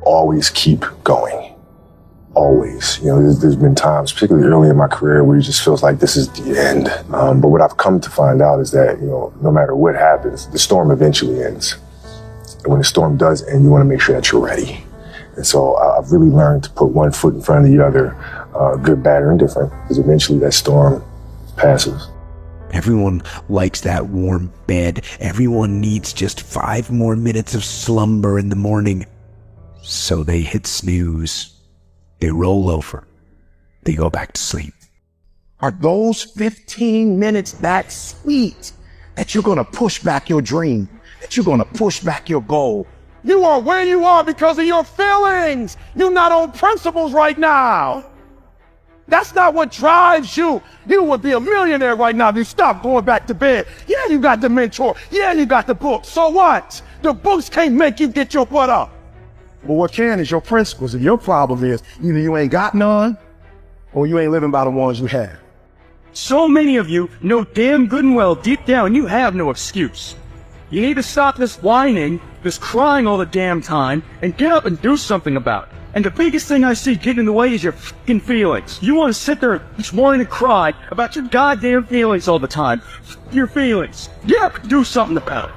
always keep going. Always. There's been times, particularly early in my career, where it just feels like this is the end. But what I've come to find out is that, no matter what happens, the storm eventually ends. And when the storm does end, you want to make sure that you're ready. And so I've really learned to put one foot in front of the other, good, bad, or indifferent, because eventually that storm passes. Everyone likes that warm bed. Everyone needs just 5 more minutes of slumber in the morning. So they hit snooze. They roll over. They go back to sleep. Are those 15 minutes that sweet that you're going to push back your dream, that you're going to push back your goal? You are where you are because of your feelings. You're not on principles right now. That's not what drives you. You would be a millionaire right now if you stop going back to bed. Yeah, you got the mentor. Yeah, you got the book. So what? The books can't make you get your butt up. But what can is your principles. And your problem is either you ain't got none or you ain't living by the ones you have. So many of you know damn good and well deep down you have no excuse. You need to stop this whining, this crying all the damn time, and get up and do something about it. And the biggest thing I see getting in the way is your fucking feelings. You want to sit there each morning and cry about your goddamn feelings all the time. Your feelings. Get up and do something about it.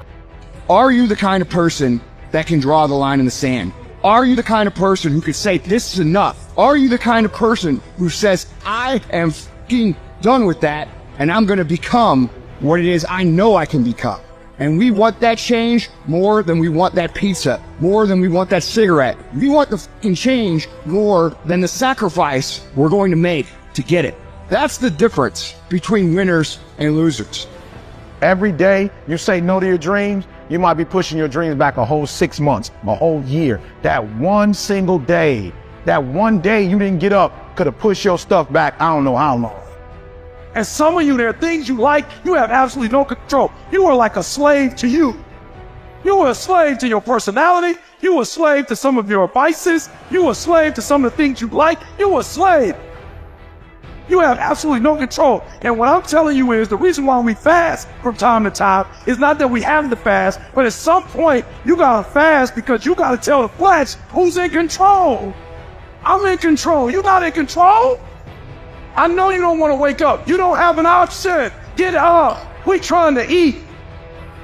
Are you the kind of person that can draw the line in the sand? Are you the kind of person who can say, this is enough? Are you the kind of person who says, I am fucking done with that, and I'm going to become what it is I know I can become? And we want that change more than we want that pizza, more than we want that cigarette. We want the fucking change more than the sacrifice we're going to make to get it. That's the difference between winners and losers. Every day you say no to your dreams, you might be pushing your dreams back a whole 6 months, a whole year. That one single day, that one day you didn't get up could have pushed your stuff back I don't know how long. And some of you, there are things you like, you have absolutely no control. You are like a slave to you. You are a slave to your personality. You are a slave to some of your vices. You are a slave to some of the things you like. You are a slave. You have absolutely no control. And what I'm telling you is the reason why we fast from time to time is not that we have to fast, but at some point you gotta fast because you gotta tell the flesh who's in control. I'm in control. You're not in control. I know you don't want to wake up. You don't have an option. Get up. We're trying to eat.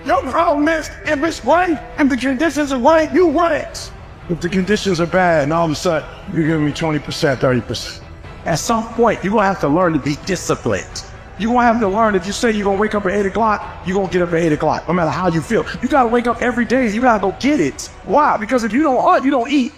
Your problem is if it's right and the conditions are right, you right. If the conditions are bad and all of a sudden you're giving me 20%, 30%. At some point, you're going to have to learn to be disciplined. You're going to have to learn if you say you're going to wake up at 8 o'clock, you're going to get up at 8 o'clock, no matter how you feel. You got to wake up every day. You got to go get it. Why? Because if you don't hunt, you don't eat.